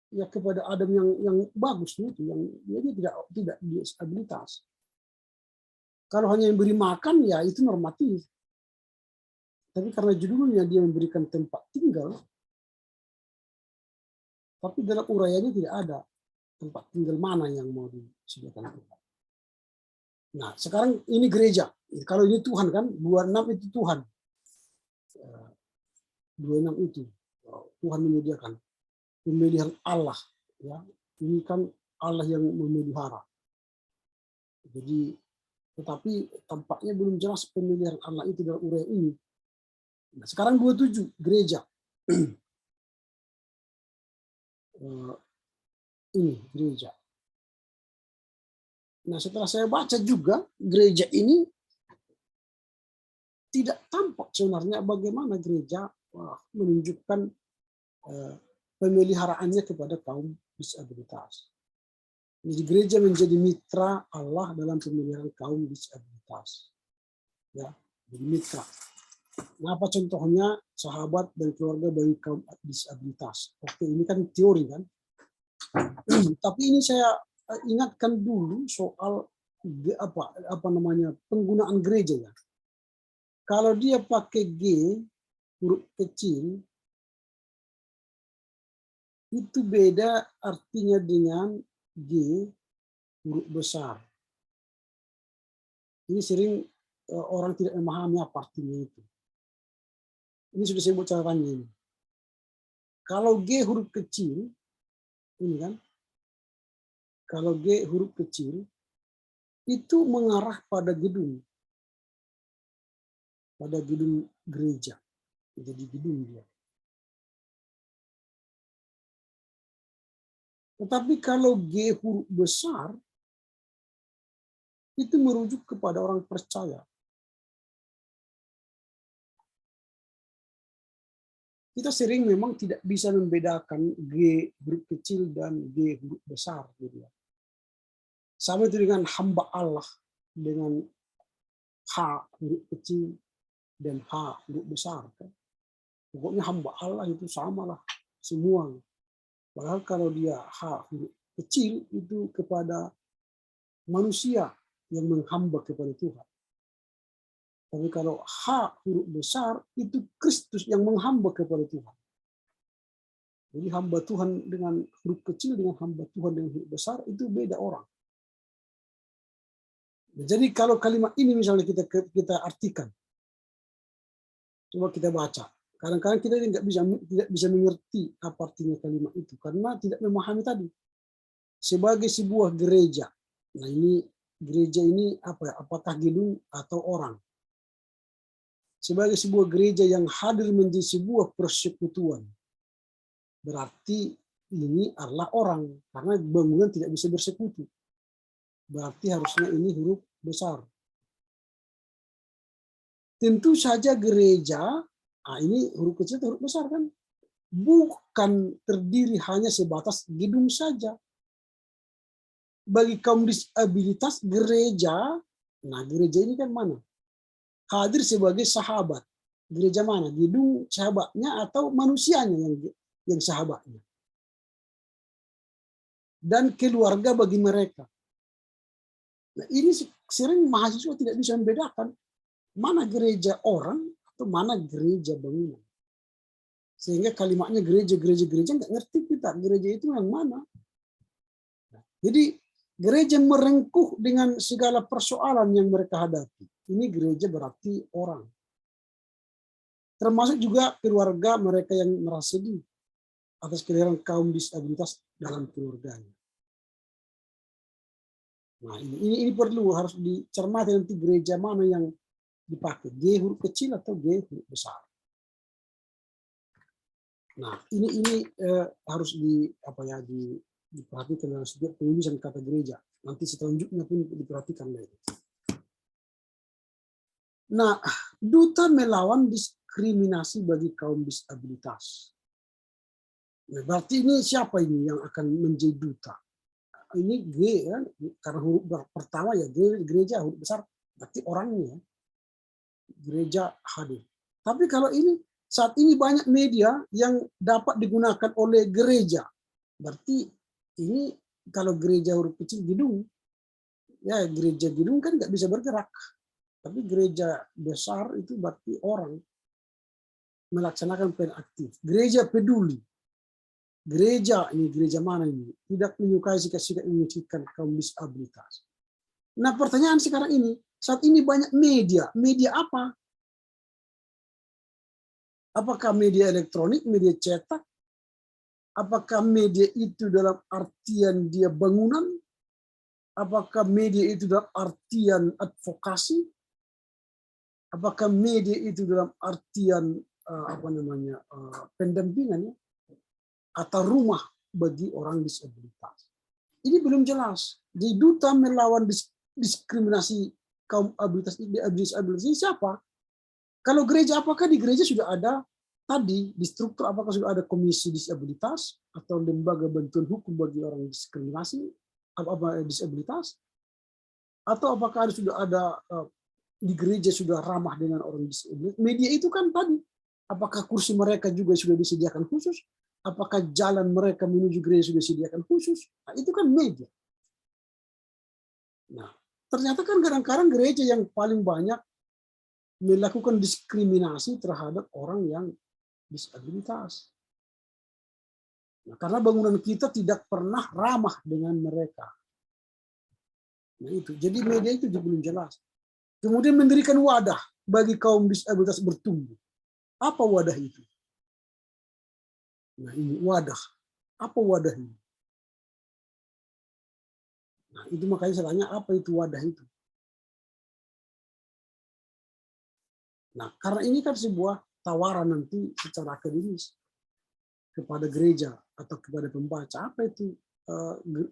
ya kepada Adam yang bagus itu, yang dia tidak disabilitas. Kalau hanya memberi makan ya itu normatif. Tapi karena judulnya dia memberikan tempat tinggal, tapi dalam uraiannya tidak ada tempat tinggal mana yang mau disediakan Tuhan. Nah, sekarang ini gereja. Kalau ini Tuhan kan, 26 itu Tuhan. 26 itu Tuhan menyediakan. Pemeliharaan Allah. Ya, ini kan Allah yang memelihara. Jadi, tetapi tampaknya belum jelas pemeliharaan Allah itu dalam uraian ini. Nah, sekarang 27 gereja. Ini gereja. Nah, setelah saya baca juga gereja ini tidak tampak sebenarnya bagaimana gereja menunjukkan pemeliharaannya kepada kaum disabilitas. Jadi gereja menjadi mitra Allah dalam pemeliharaan kaum disabilitas. Ya, jadi mitra. Nah, apa contohnya sahabat dan keluarga bagi kaum disabilitas? Oke, ini kan teori kan. Tapi ini saya ingatkan dulu soal apa namanya penggunaan gereja ya. Kalau dia pakai G huruf kecil itu beda artinya dengan G huruf besar. Ini sering orang tidak memahami apa artinya itu. Ini sudah saya buat catatannya ini. Kalau G huruf kecil, ini kan, kalau G huruf kecil itu mengarah pada gedung gereja, jadi gedung dia. Tetapi kalau G huruf besar itu merujuk kepada orang percaya. Kita sering memang tidak bisa membedakan G huruf kecil dan G huruf besar. Gitu ya. Sama itu dengan hamba Allah, dengan H huruf kecil dan H huruf besar. Kan? Pokoknya hamba Allah itu samalah semua. Padahal kalau dia H huruf kecil itu kepada manusia yang menghamba kepada Tuhan. Tapi kalau H huruf besar itu Kristus yang menghamba kepada Tuhan. Jadi hamba Tuhan dengan huruf kecil dengan hamba Tuhan dengan huruf besar itu beda orang. Jadi kalau kalimat ini misalnya kita artikan, coba kita baca. Kadang-kadang kita tidak bisa mengerti apa artinya kalimat itu karena tidak memahami tadi. Sebagai sebuah gereja. Nah, ini gereja ini apa ya? Apakah gedung atau orang? Sebagai sebuah gereja yang hadir menjadi sebuah persekutuan. Berarti ini adalah orang karena bangunan tidak bisa bersekutu. Berarti harusnya ini huruf besar. Tentu saja gereja, ini huruf kecil atau huruf besar kan? Bukan terdiri hanya sebatas gedung saja. Bagi kaum disabilitas, gereja, nah gereja ini kan mana? Hadir sebagai sahabat. Gereja mana? Gedung sahabatnya atau manusianya yang sahabatnya. Dan keluarga bagi mereka. Nah, ini sering mahasiswa tidak bisa membedakan mana gereja orang atau mana gereja bangunan. Sehingga kalimatnya gereja nggak ngerti kita gereja itu yang mana. Jadi gereja merengkuh dengan segala persoalan yang mereka hadapi. Ini gereja berarti orang. Termasuk juga keluarga mereka yang merasa sedih atas kelahiran kaum disabilitas dalam keluarganya. Nah, ini perlu harus dicermati nanti gereja mana yang dipakai, G huruf kecil atau G huruf besar. Nah, ini harus diperhatikan dalam setiap penulisan kata gereja. Nanti selanjutnya pun diperhatikan lagi. Nah, duta melawan diskriminasi bagi kaum disabilitas. Nah, berarti ini siapa ini yang akan menjadi duta? Ini G ya, karena huruf pertama ya gereja huruf besar, berarti orangnya gereja hadir. Tapi kalau ini saat ini banyak media yang dapat digunakan oleh gereja, berarti ini kalau gereja huruf kecil gedung, ya gereja gedung kan nggak bisa bergerak. Tapi gereja besar itu berarti orang melaksanakan peran aktif. Gereja peduli. Gereja ini gereja mana ini? Tidak menyukai sikap-sikap yang menyudutkan kaum disabilitas. Nah, pertanyaan sekarang ini, saat ini banyak media. Media apa? Apakah media elektronik, media cetak? Apakah media itu dalam artian dia bangunan? Apakah media itu dalam artian advokasi? Apakah media itu dalam artian pendampingan atau rumah bagi orang disabilitas? Ini belum jelas. Di duta melawan diskriminasi kaum disabilitas ini siapa? Kalau gereja, apakah di gereja sudah ada tadi di struktur, apakah sudah ada komisi disabilitas atau lembaga bantuan hukum bagi orang diskriminasi disabilitas? Atau apakah sudah ada di gereja sudah ramah dengan orang disabilitas? Media itu kan tadi, apakah kursi mereka juga sudah disediakan khusus? Apakah jalan mereka menuju gereja sudah disediakan khusus? Nah, itu kan media. Nah, ternyata kan kadang-kadang gereja yang paling banyak melakukan diskriminasi terhadap orang yang disabilitas. Nah, karena bangunan kita tidak pernah ramah dengan mereka. Nah, itu. Jadi media itu juga belum jelas. Kemudian mendirikan wadah bagi kaum disabilitas bertumbuh. Apa wadah itu? Nah, ini wadah. Apa wadah ini? Nah, itu makanya saya tanya, apa itu wadah itu? Nah, karena ini kan sebuah tawaran nanti secara akademis kepada gereja atau kepada pembaca, apa itu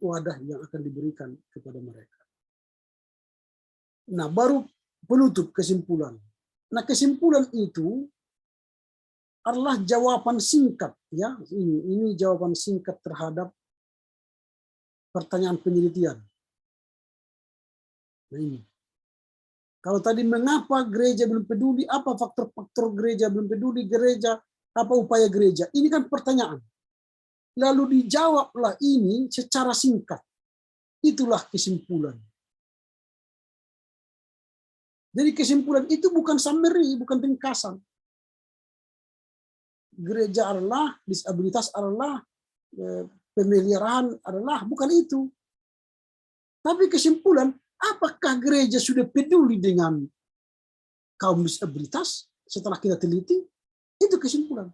wadah yang akan diberikan kepada mereka. Nah, baru penutup kesimpulan. Nah, kesimpulan itu adalah jawaban singkat, ya. Ini jawaban singkat terhadap pertanyaan penelitian. Nah, ini. Kalau tadi mengapa gereja belum peduli, apa faktor-faktor gereja belum peduli, gereja apa upaya gereja? Ini kan pertanyaan. Lalu dijawablah ini secara singkat. Itulah kesimpulan. Jadi kesimpulan itu bukan summary, bukan ringkasan. Gereja adalah, disabilitas adalah, pemeliharaan adalah, bukan itu. Tapi kesimpulan, apakah gereja sudah peduli dengan kaum disabilitas setelah kita teliti? Itu kesimpulan.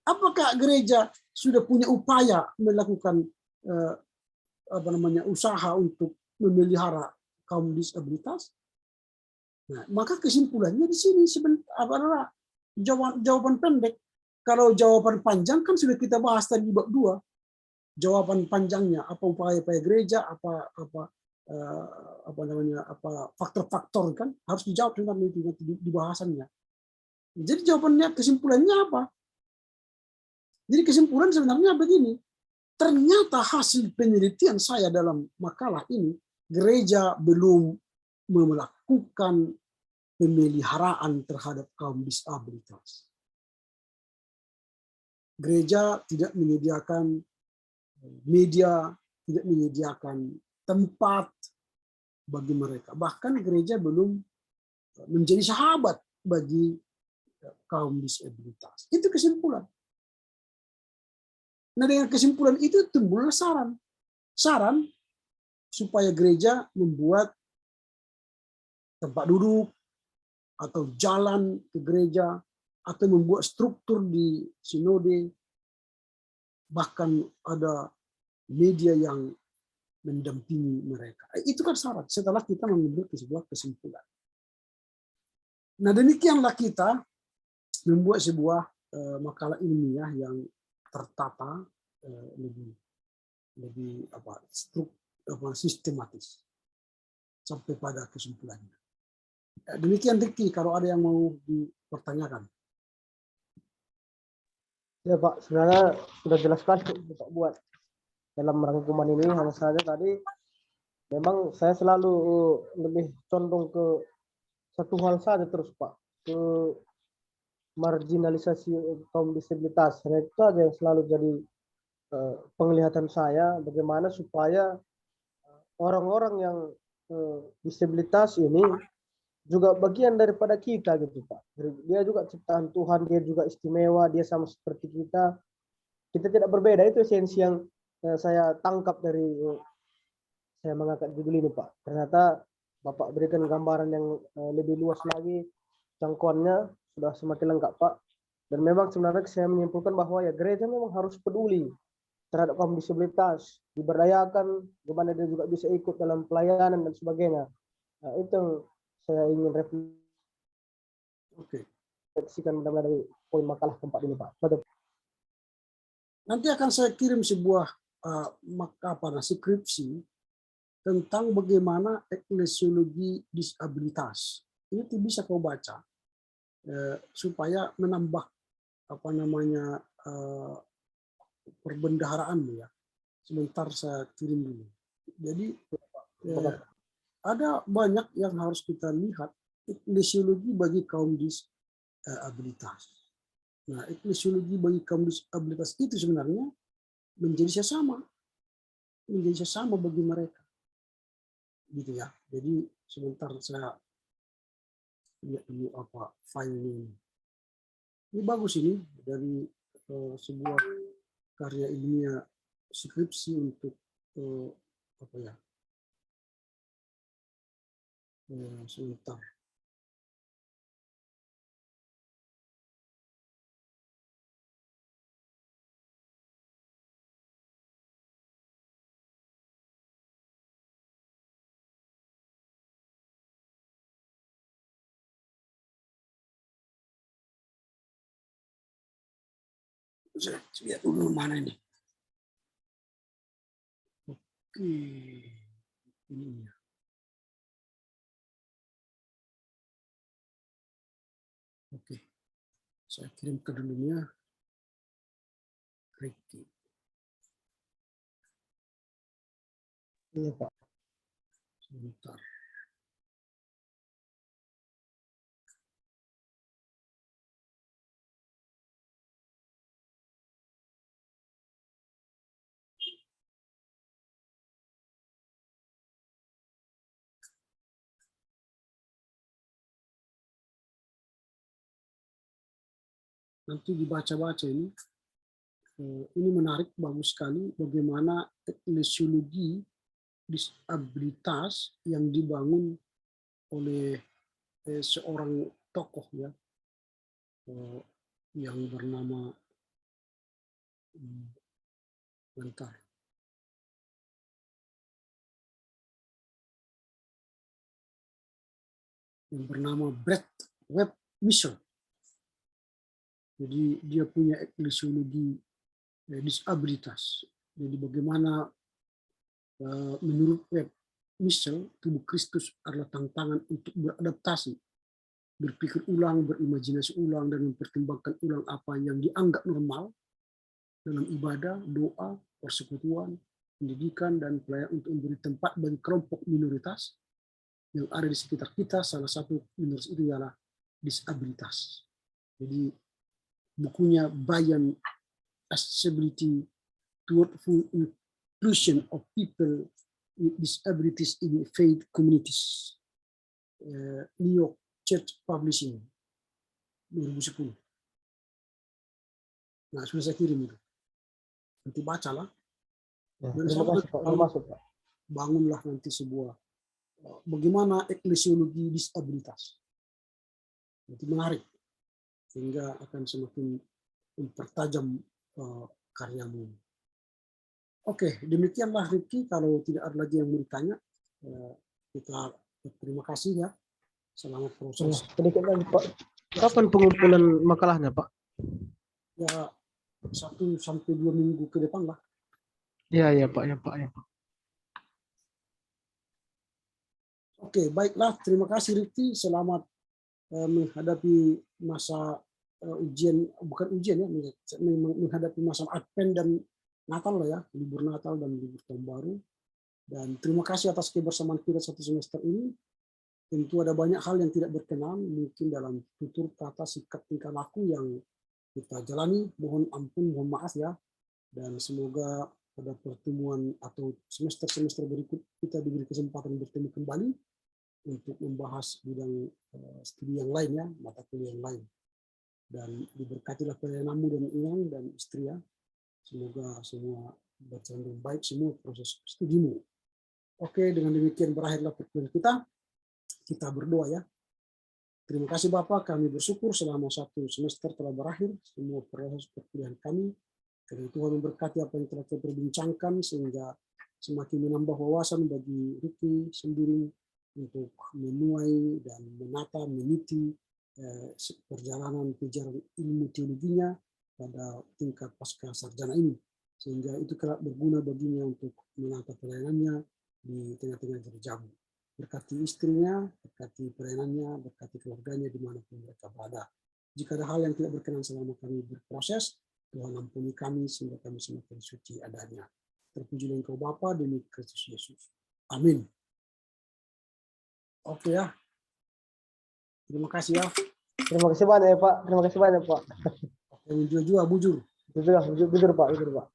Apakah gereja sudah punya upaya melakukan usaha untuk memelihara kaum disabilitas? Nah, maka kesimpulannya di sini adalah jawaban pendek. Kalau jawaban panjang kan sudah kita bahas tadi di bab 2. Jawaban panjangnya apa upaya-upaya gereja, apa faktor-faktor kan harus dijawab dengan di bahasannya. Jadi jawabannya, kesimpulannya apa? Jadi kesimpulan sebenarnya begini. Ternyata hasil penelitian saya dalam makalah ini, gereja belum melakukan pemeliharaan terhadap kaum disabilitas. Gereja tidak menyediakan media, tidak menyediakan tempat bagi mereka. Bahkan gereja belum menjadi sahabat bagi kaum disabilitas. Itu kesimpulan. Nah, dengan kesimpulan itu timbullah saran. Saran supaya gereja membuat tempat duduk atau jalan ke gereja, atau membuat struktur di sinode, bahkan ada media yang mendampingi mereka. Itu kan syarat setelah kita mengambil sebuah kesimpulan. Nah, demikianlah kita membuat sebuah makalah ilmiah yang tertata, lebih sistematis sampai pada kesimpulannya. Demikian Ricky, kalau ada yang mau dipertanyakan. Ya Pak, sebenarnya sudah jelas sekali Pak buat dalam rangkuman ini. Hanya saja tadi memang saya selalu lebih condong ke satu hal saja terus Pak, ke marginalisasi kaum disabilitas. Dan itu saja yang selalu jadi penglihatan saya, bagaimana supaya orang-orang yang disabilitas ini juga bagian daripada kita gitu Pak. Dia juga ciptaan Tuhan, dia juga istimewa, dia sama seperti kita. Kita tidak berbeda, itu esensi yang saya tangkap dari saya mengangkat judul ini Pak. Ternyata Bapak berikan gambaran yang lebih luas lagi, jangkauannya sudah semakin lengkap Pak. Dan memang sebenarnya saya menyimpulkan bahwa ya gereja memang harus peduli terhadap kaum disabilitas, diberdayakan, bagaimana dia juga bisa ikut dalam pelayanan dan sebagainya. Nah, itu yang saya ingin refleksikan dari poin makalah keempat ini Pak. Betul. Nanti akan saya kirim sebuah skripsi tentang bagaimana eklesiologi disabilitas. Ini bisa kau baca supaya menambah perbendaharaan ya. Sebentar saya kirim dulu. Jadi ada banyak yang harus kita lihat eklesiologi bagi kaum disabilitas. Nah, eklesiologi bagi kaum disabilitas itu sebenarnya menjadi sesama bagi mereka, gitu ya. Jadi sebentar saya lihat dulu apa file ini. Ini bagus ini dari sebuah karya ilmiah skripsi untuk sebentar. Saya lihat dulu mana ini. Oke, ini ya. Oke, saya kirim ke dulunya. Ricky. Iya Pak. Sebentar. Nanti dibaca-baca ini. Ini menarik, bagus sekali bagaimana eklesiologi disabilitas yang dibangun oleh seorang tokoh ya, yang bernama bentar. Yang bernama Brett Webb Mitchell. Jadi dia punya eklesiologi disabilitas. Jadi bagaimana menurut Webb Mitchell tubuh Kristus adalah tantangan untuk beradaptasi, berpikir ulang, berimajinasi ulang, dan mempertimbangkan ulang apa yang dianggap normal dalam ibadah, doa, persekutuan, pendidikan, dan pelayanan untuk memberi tempat bagi kelompok minoritas yang ada di sekitar kita. Salah satu minoritas itu ialah disabilitas. Jadi bukunya Beyond Accessibility Toward Full Inclusion of People with Disabilities in Faith Communities, New York Church Publishing 2010. Nah, sudah saya kirim itu. Nanti bacalah. Ya, Dan terima kasih Pak. Termasuk Pak. Bangunlah nanti sebuah bagaimana eklesiologi disabilitas. Itu menarik sehingga akan semakin mempertajam karyamu. Oke, demikianlah Ricky. Kalau tidak ada lagi yang mau ditanya, kita terima kasih ya. Selamat proses. Sedikit lagi Pak. Kapan pengumpulan makalahnya Pak? Ya 1 sampai 2 minggu ke depan lah. Ya Pak, ya Pak, ya Pak. Oke, baiklah. Terima kasih Ricky. Selamat menghadapi masa ujian, bukan ujian ya, menghadapi masa Advent dan Natal lah ya, libur Natal dan libur tahun baru. Dan terima kasih atas kebersamaan kita 1 semester ini. Tentu ada banyak hal yang tidak berkenan, mungkin dalam tutur kata, sikap, tingkah laku yang kita jalani. Mohon ampun, mohon maaf ya. Dan semoga pada pertemuan atau semester-semester berikut kita diberi kesempatan bertemu kembali untuk membahas bidang studi yang lain ya, mata kuliah yang lain. Dan diberkatilah pelayananmu dan Inang dan istri ya. Semoga semua berjalan dengan baik semua proses studimu. Oke, dengan demikian berakhirlah pertemuan kita. Kita berdoa ya. Terima kasih Bapak, kami bersyukur selama 1 semester telah berakhir semua proses perkuliahan kami. Karena Tuhan memberkati apa yang telah kita perbincangkan sehingga semakin menambah wawasan bagi Ricky sendiri untuk menuai dan menata, meniti perjalanan kejaran ilmu teologinya pada tingkat pasca sarjana ini, sehingga itu kelak berguna baginya untuk menata pelayanannya di tengah-tengah jari-jamu. Berkati istrinya, berkati pelayanannya, berkati keluarganya dimanapun mereka berada. Jika ada hal yang tidak berkenan selama kami berproses, Tuhan ampuni kami sehingga kami semakin suci adanya. Terpujilah Engkau Bapa demi Kristus Yesus. Amin. Oke ya. Terima kasih ya. Terima kasih banyak ya Pak. Terima kasih banyak Pak. Oke, jujur. Jujur Pak, jujur Pak.